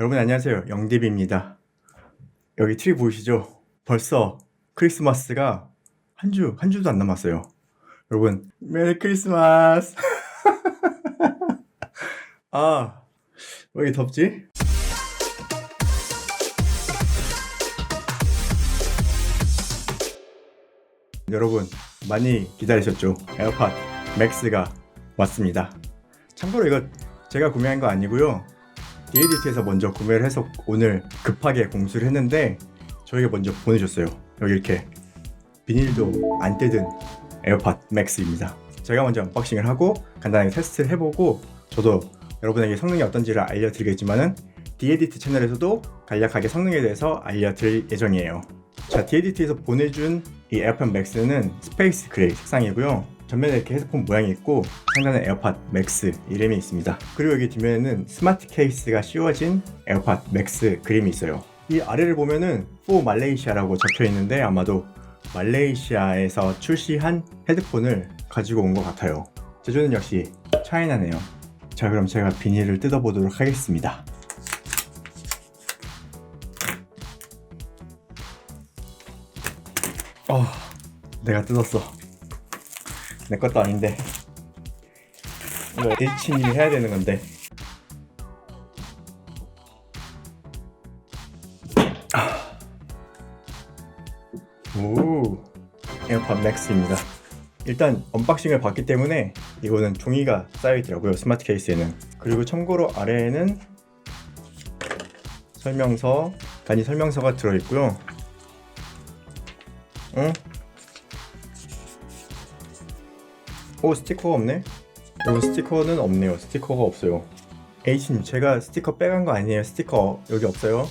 여러분 안녕하세요. 영디비입니다. 여기 트리 보이시죠? 벌써 크리스마스가 한 주도 안 남았어요. 여러분, 메리 크리스마스! 아, 왜 이렇게 덥지? 여러분, 많이 기다리셨죠? 에어팟 맥스가 왔습니다. 참고로 이거 제가 구매한 거 아니고요. DADT에서 먼저 구매를 해서 오늘 급하게 공수를 했는데 저에게 먼저 보내줬어요. 여기 이렇게 비닐도 안 뜯은 에어팟 맥스입니다. 제가 먼저 언박싱을 하고 간단하게 테스트를 해보고 저도 여러분에게 성능이 어떤지를 알려드리겠지만은 DADT 채널에서도 간략하게 성능에 대해서 알려드릴 예정이에요. 자, DADT에서 보내준 이 에어팟 맥스는 스페이스 그레이 색상이고요. 전면에 이렇게 헤드폰 모양이 있고 상단에 에어팟 맥스 이름이 있습니다. 그리고 여기 뒷면에는 스마트 케이스가 씌워진 에어팟 맥스 그림이 있어요. 이 아래를 보면은 for 말레이시아라고 적혀 있는데 아마도 말레이시아에서 출시한 헤드폰을 가지고 온 것 같아요. 제조는 역시 차이나네요. 자, 그럼 제가 비닐을 뜯어보도록 하겠습니다. 내가 뜯었어. 내 것도 아닌데 이거 H님이 해야 되는 건데. 오, 에어팟 맥스입니다. 일단 언박싱을 봤기 때문에 이거는 종이가 쌓여있더라고요, 스마트 케이스에는. 그리고 참고로 아래에는 설명서, 간이 설명서가 들어있고요. 오, 스티커가 없네? 여기 스티커는 없네요. 스티커가 없어요. H님, 제가 스티커 빼간 거 아니에요. 스티커 여기 없어요.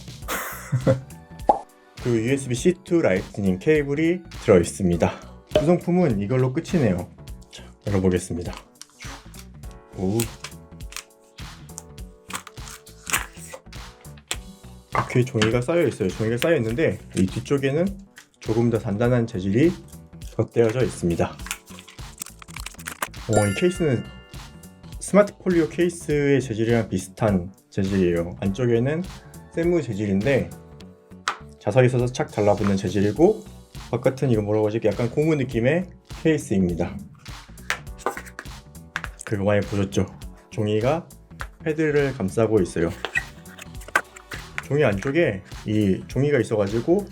그리고 USB-C to 라이트닝 케이블이 들어있습니다. 구성품은 이걸로 끝이네요. 자, 열어보겠습니다. 오, 이렇게 종이가 쌓여있어요. 종이가 쌓여있는데 이 뒤쪽에는 조금 더 단단한 재질이 덧대어져 있습니다. 이 케이스는 스마트 폴리오 케이스의 재질이랑 비슷한 재질이에요. 안쪽에는 세무 재질인데 자석이 있어서 착 달라붙는 재질이고, 바깥은 이거 뭐라고 하지? 약간 고무 느낌의 케이스입니다. 그리고 많이 보셨죠? 종이가 패드를 감싸고 있어요. 종이 안쪽에 이 종이가 있어가지고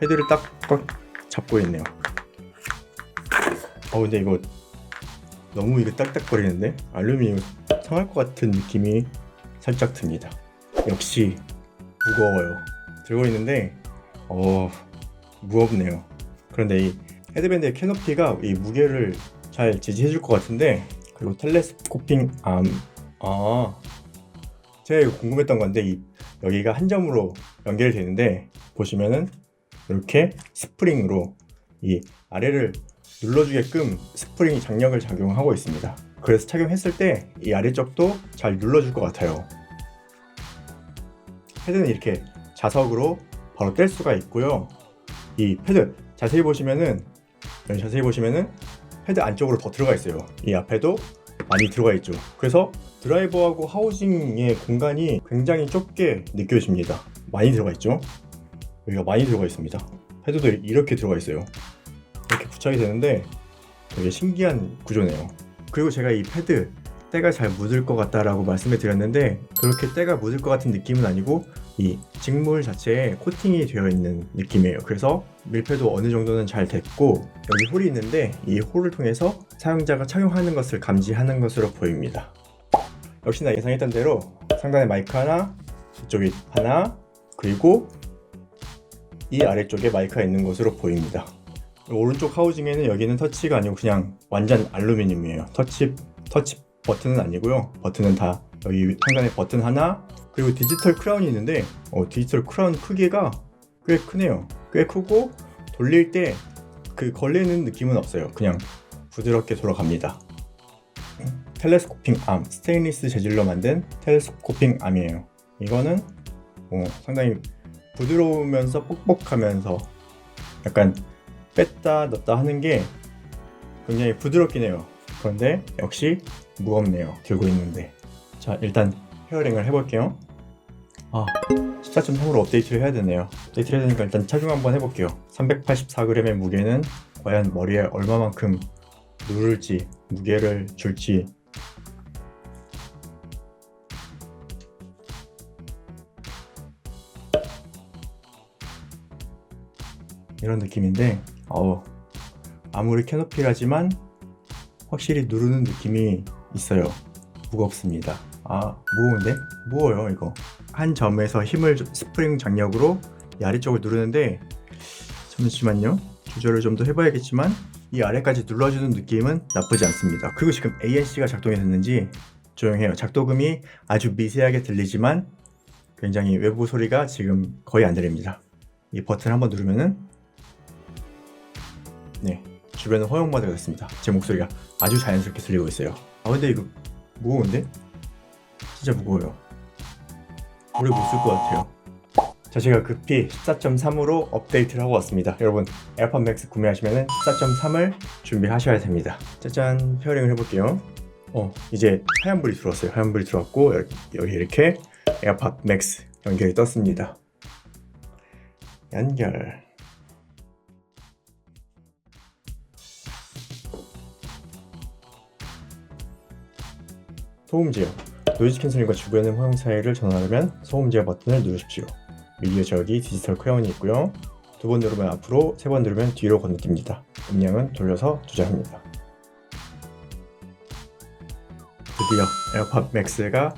패드를 딱 꽉 잡고 있네요. 근데 이거 너무 이거 딱딱거리는데? 알루미늄 상할 것 같은 느낌이 살짝 듭니다. 역시 무거워요. 들고 있는데 무겁네요. 그런데 이 헤드밴드의 캐노피가 이 무게를 잘 지지해줄 것 같은데, 그리고 텔레스코핑 암, 제가 이거 궁금했던 건데 여기가 한 점으로 연결되는데 보시면은 이렇게 스프링으로 이 아래를 눌러주게끔 스프링이 장력을 작용하고 있습니다. 그래서 착용했을 때 이 아래쪽도 잘 눌러줄 것 같아요. 패드는 이렇게 자석으로 바로 뗄 수가 있고요. 이 패드 자세히 보시면은 패드 안쪽으로 더 들어가 있어요. 이 앞에도 많이 들어가 있죠. 그래서 드라이버하고 하우징의 공간이 굉장히 좁게 느껴집니다. 많이 들어가 있죠. 여기가 많이 들어가 있습니다. 패드도 이렇게 들어가 있어요. 이렇게 부착이 되는데 되게 신기한 구조네요. 그리고 제가 이 패드 때가 잘 묻을 것 같다라고 말씀을 드렸는데 그렇게 때가 묻을 것 같은 느낌은 아니고 이 직물 자체에 코팅이 되어 있는 느낌이에요. 그래서 밀폐도 어느 정도는 잘 됐고, 여기 홀이 있는데 이 홀을 통해서 사용자가 착용하는 것을 감지하는 것으로 보입니다. 역시나 예상했던 대로 상단에 마이크 하나, 이쪽에 하나, 그리고 이 아래쪽에 마이크가 있는 것으로 보입니다. 오른쪽 하우징에는 여기는 터치가 아니고 그냥 완전 알루미늄이에요. 터치 버튼은 아니고요. 버튼은 다 여기 상단에 버튼 하나, 그리고 디지털 크라운이 있는데 디지털 크라운 크기가 꽤 크네요. 꽤 크고 돌릴 때 그 걸리는 느낌은 없어요. 그냥 부드럽게 돌아갑니다. 텔레스코핑 암, 스테인리스 재질로 만든 텔레스코핑 암이에요. 이거는 상당히 부드러우면서 뻑뻑하면서 약간 뺐다 넣었다 하는 게 굉장히 부드럽긴 해요. 그런데 역시 무겁네요. 들고 있는데. 자, 일단 페어링을 해볼게요. 14.3으로 업데이트를 해야 되네요. 업데이트를 해야 되니까 일단 착용 한번 해볼게요. 384g의 무게는 과연 머리에 얼마만큼 누를지, 무게를 줄지. 이런 느낌인데 아무리 캐노피라지만 확실히 누르는 느낌이 있어요. 무겁습니다. 무거운데? 무거워요 이거. 한 점에서 힘을 스프링 장력으로 이 아래쪽을 누르는데, 잠시만요, 조절을 좀 더 해봐야겠지만 이 아래까지 눌러주는 느낌은 나쁘지 않습니다. 그리고 지금 ANC가 작동이 됐는지 조용해요. 작동음이 아주 미세하게 들리지만 굉장히 외부 소리가 지금 거의 안 들립니다. 이 버튼 한번 누르면은 주변은 허용 모드가 됐습니다. 제 목소리가 아주 자연스럽게 들리고 있어요. 근데 이거 무거운데? 진짜 무거워요. 오래 못 쓸 것 같아요. 자, 제가 급히 14.3으로 업데이트를 하고 왔습니다. 여러분, 에어팟 맥스 구매하시면 14.3을 준비하셔야 됩니다. 짜잔, 페어링을 해볼게요. 이제 하얀불이 들어왔어요. 하얀불이 들어왔고 여기 이렇게 에어팟 맥스 연결이 떴습니다. 연결. 소음 제어. 노이즈 캔슬링과 주변음 허용 사이를 전환하려면 소음 제어 버튼을 누르십시오. 미디어 저기 디지털 크라운이 있고요. 2번 누르면 앞으로, 3번 누르면 뒤로 건너뜁니다. 음량은 돌려서 조절합니다. 드디어 에어팟 맥스가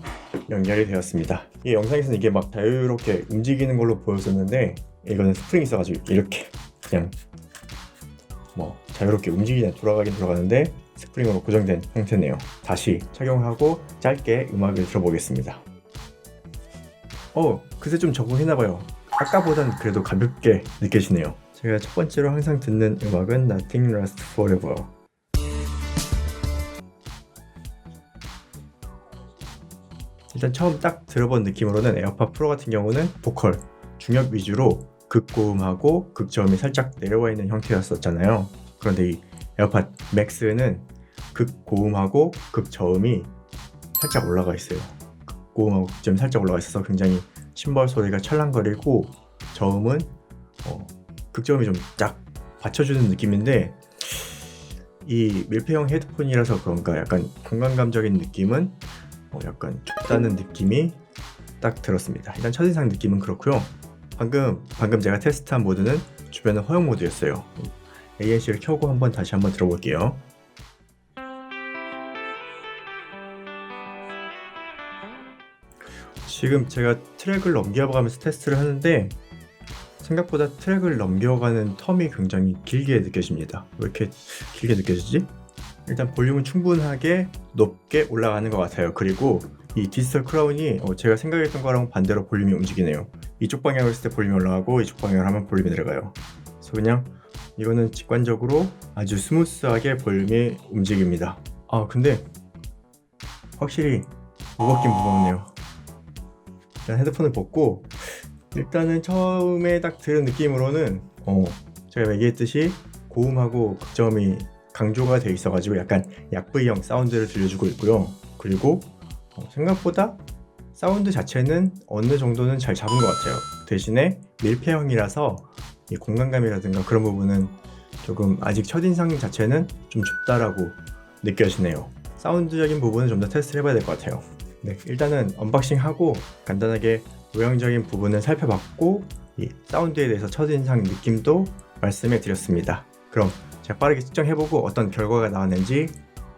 연결이 되었습니다. 이 영상에서는 이게 막 자유롭게 움직이는 걸로 보였었는데, 이거는 스프링이 있어가지고 이렇게 그냥 자유롭게 돌아가긴 돌아가는데 스프링으로 고정된 형태네요. 다시 착용하고 짧게 음악을 들어보겠습니다. 그새 좀 적응했나봐요. 아까보단 그래도 가볍게 느껴지네요. 제가 첫 번째로 항상 듣는 음악은 Nothing Lasts Forever. 일단 처음 딱 들어본 느낌으로는 에어팟 프로 같은 경우는 보컬, 중역 위주로 극고음하고 극저음이 살짝 내려와 있는 형태였었잖아요. 그런데 이 에어팟 맥스는 극고음하고 극저음이 살짝 올라가 있어요. 극고음하고 극저음이 살짝 올라가 있어서 굉장히 심벌 소리가 찰랑거리고, 저음은 극저음이 좀 쫙 받쳐주는 느낌인데, 이 밀폐형 헤드폰이라서 그런가 약간 공간감적인 느낌은 약간 좁다는 느낌이 딱 들었습니다. 일단 첫인상 느낌은 그렇고요. 방금 제가 테스트한 모드는 주변은 허용 모드였어요. ANC를 켜고 다시 한번 들어볼게요. 지금 제가 트랙을 넘겨가면서 테스트를 하는데 생각보다 트랙을 넘겨가는 텀이 굉장히 길게 느껴집니다. 왜 이렇게 길게 느껴지지? 일단 볼륨은 충분하게 높게 올라가는 것 같아요. 그리고 이 디지털 크라운이 제가 생각했던 거랑 반대로 볼륨이 움직이네요. 이쪽 방향으로 했을 때 볼륨이 올라가고 이쪽 방향으로 하면 볼륨이 내려가요. 그래서 그냥 이거는 직관적으로 아주 스무스하게 볼륨이 움직입니다. 근데 확실히 무겁긴 무겁네요. 일단 헤드폰을 벗고, 일단은 처음에 딱 들은 느낌으로는 제가 얘기했듯이 고음하고 극저음이 강조가 돼 있어가지고 약간 약V형 사운드를 들려주고 있고요. 그리고 생각보다 사운드 자체는 어느 정도는 잘 잡은 것 같아요. 대신에 밀폐형이라서 이 공간감이라든가 그런 부분은 조금 아직 첫인상 자체는 좀 좁다라고 느껴지네요. 사운드적인 부분은 좀 더 테스트를 해봐야 될 것 같아요. 일단은 언박싱하고 간단하게 외형적인 부분을 살펴봤고, 이 사운드에 대해서 첫인상 느낌도 말씀해 드렸습니다. 그럼 제가 빠르게 측정해보고 어떤 결과가 나왔는지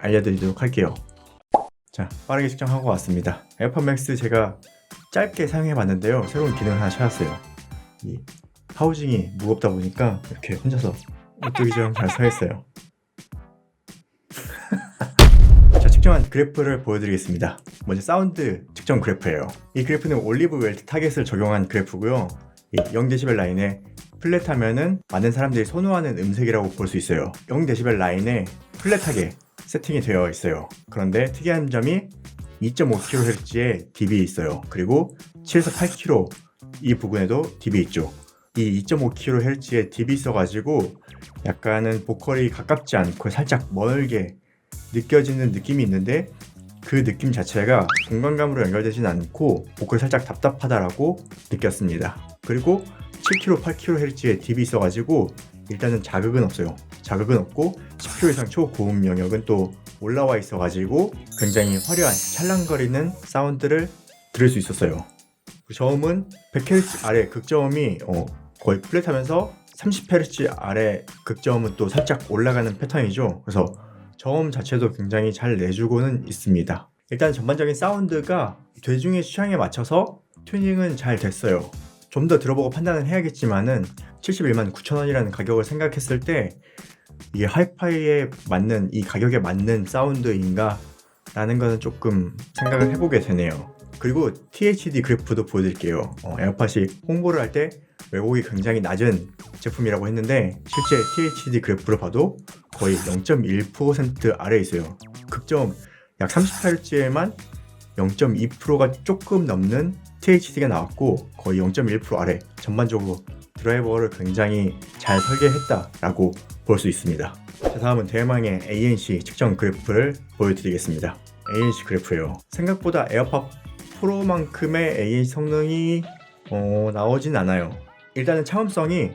알려드리도록 할게요. 자, 빠르게 측정하고 왔습니다. 에어팟 맥스 제가 짧게 사용해봤는데요. 새로운 기능을 하나 찾았어요. 이 하우징이 무겁다 보니까 이렇게 혼자서 오뚜기 좀 잘 서있어요. 자, 측정한 그래프를 보여드리겠습니다. 먼저 사운드 측정 그래프예요. 이 그래프는 올리브 웰트 타겟을 적용한 그래프고요. 이 0dB 라인에 플랫하면은 많은 사람들이 선호하는 음색이라고 볼 수 있어요. 0dB 라인에 플랫하게 세팅이 되어 있어요. 그런데 특이한 점이 2.5kHz의 dB 있어요. 그리고 7에서 8kHz 이 부분에도 dB 있죠. 이 2.5kHz의 dB 있어가지고 약간은 보컬이 가깝지 않고 살짝 멀게 느껴지는 느낌이 있는데, 그 느낌 자체가 공간감으로 연결되진 않고 보컬 살짝 답답하다라고 느꼈습니다. 그리고 7kHz, 8kHz의 딥이 있어가지고 일단은 자극은 없어요. 자극은 없고 10kHz 이상 초고음 영역은 또 올라와 있어가지고 굉장히 화려한 찰랑거리는 사운드를 들을 수 있었어요. 저음은 100Hz 아래 극저음이 거의 플랫하면서 30Hz 아래 극저음은 또 살짝 올라가는 패턴이죠. 그래서 저음 자체도 굉장히 잘 내주고는 있습니다. 일단 전반적인 사운드가 대중의 취향에 맞춰서 튜닝은 잘 됐어요. 좀 더 들어보고 판단을 해야겠지만은 719,000원이라는 가격을 생각했을 때 이게 하이파이에 맞는, 이 가격에 맞는 사운드인가 라는 거는 조금 생각을 해보게 되네요. 그리고 THD 그래프도 보여드릴게요. 에어팟이 홍보를 할 때 왜곡이 굉장히 낮은 제품이라고 했는데 실제 THD 그래프를 봐도 거의 0.1% 아래에 있어요. 극저음 약 38Hz에만 0.2%가 조금 넘는 THD가 나왔고 거의 0.1% 아래, 전반적으로 드라이버를 굉장히 잘 설계했다라고 볼 수 있습니다. 자, 다음은 대망의 ANC 측정 그래프를 보여드리겠습니다. ANC 그래프예요. 생각보다 에어팟 프로만큼의 ANC 성능이 나오진 않아요. 일단은 차음성이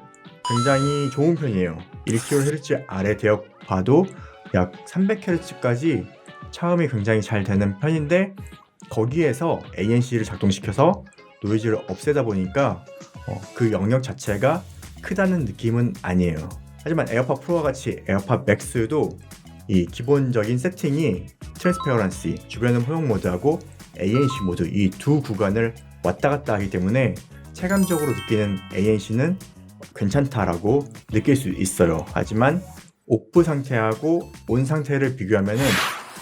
굉장히 좋은 편이에요. 1kHz 아래 대역 봐도 약 300Hz까지 차음이 굉장히 잘 되는 편인데 거기에서 ANC를 작동시켜서 노이즈를 없애다 보니까 그 영역 자체가 크다는 느낌은 아니에요. 하지만 에어팟 프로와 같이 에어팟 맥스도 이 기본적인 세팅이 트랜스페어런시, 주변음 호용 모드하고 ANC 모드, 이 두 구간을 왔다 갔다 하기 때문에 체감적으로 느끼는 ANC는 괜찮다라고 느낄 수 있어요. 하지만 오프 상태하고 온 상태를 비교하면은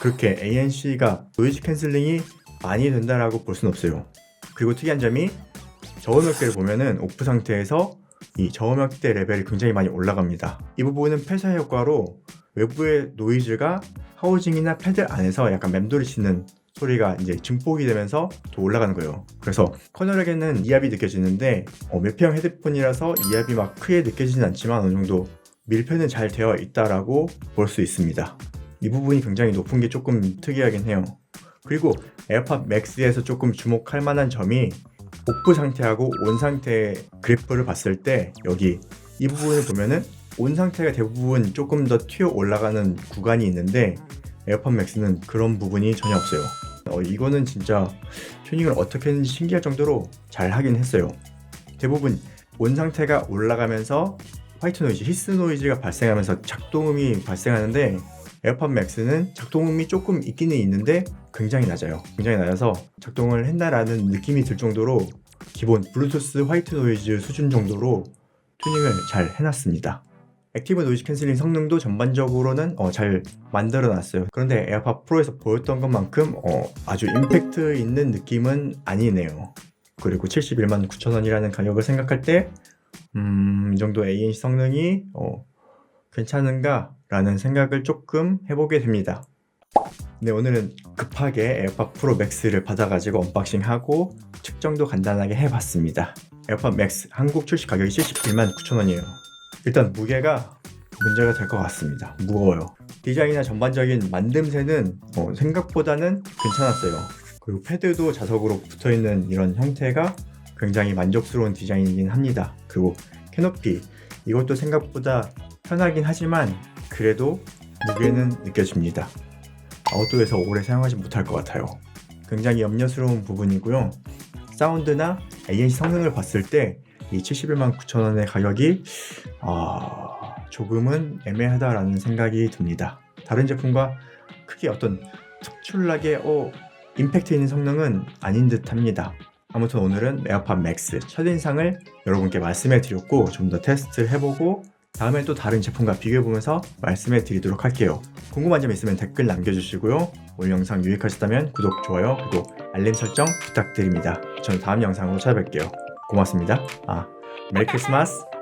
그렇게 ANC가 노이즈 캔슬링이 많이 된다라고 볼 수는 없어요. 그리고 특이한 점이 저음역대를 보면은 오프 상태에서 이 저음역대 레벨이 굉장히 많이 올라갑니다. 이 부분은 폐쇄 효과로 외부의 노이즈가 하우징이나 패드 안에서 약간 맴돌이 치는 소리가 이제 증폭이 되면서 더 올라가는 거예요. 그래서 커널에게는 이압이 느껴지는데 매피형 헤드폰이라서 이압이 막 크게 느껴지진 않지만 어느 정도 밀폐는 잘 되어 있다라고 볼 수 있습니다. 이 부분이 굉장히 높은 게 조금 특이하긴 해요. 그리고 에어팟 맥스에서 조금 주목할 만한 점이 오프 상태하고 온 상태의 그래프를 봤을 때 여기 이 부분을 보면은 온 상태가 대부분 조금 더 튀어 올라가는 구간이 있는데 에어팟 맥스는 그런 부분이 전혀 없어요. 이거는 진짜 튜닝을 어떻게 했는지 신기할 정도로 잘 하긴 했어요. 대부분 온 상태가 올라가면서 화이트 노이즈, 히스 노이즈가 발생하면서 작동음이 발생하는데 에어팟 맥스는 작동음이 조금 있기는 있는데 굉장히 낮아요. 굉장히 낮아서 작동을 했나라는 느낌이 들 정도로 기본 블루투스 화이트 노이즈 수준 정도로 튜닝을 잘 해놨습니다. 액티브 노이즈 캔슬링 성능도 전반적으로는 잘 만들어 놨어요. 그런데 에어팟 프로에서 보였던 것만큼 아주 임팩트 있는 느낌은 아니네요. 그리고 719,000원이라는 가격을 생각할 때 이 정도 ANC 성능이 괜찮은가 라는 생각을 조금 해보게 됩니다. 네, 오늘은 급하게 에어팟 프로 맥스를 받아가지고 언박싱하고 측정도 간단하게 해봤습니다. 에어팟 맥스 한국 출시 가격이 719,000원이에요. 일단 무게가 문제가 될 것 같습니다. 무거워요. 디자인이나 전반적인 만듦새는 생각보다는 괜찮았어요. 그리고 패드도 자석으로 붙어있는 이런 형태가 굉장히 만족스러운 디자인이긴 합니다. 그리고 캐노피, 이것도 생각보다 편하긴 하지만 그래도 무게는 느껴집니다. 아웃도어에서 오래 사용하지 못할 것 같아요. 굉장히 염려스러운 부분이고요. 사운드나 ANC 성능을 봤을 때 이 719,000원의 가격이 조금은 애매하다라는 생각이 듭니다. 다른 제품과 크게 어떤 특출나게 임팩트 있는 성능은 아닌 듯 합니다. 아무튼 오늘은 에어팟 맥스 첫인상을 여러분께 말씀해 드렸고 좀 더 테스트를 해보고 다음에 또 다른 제품과 비교해보면서 말씀해 드리도록 할게요. 궁금한 점 있으면 댓글 남겨주시고요. 오늘 영상 유익하셨다면 구독, 좋아요, 그리고 알림 설정 부탁드립니다. 저는 다음 영상으로 찾아뵐게요. 고맙습니다. 메리 크리스마스!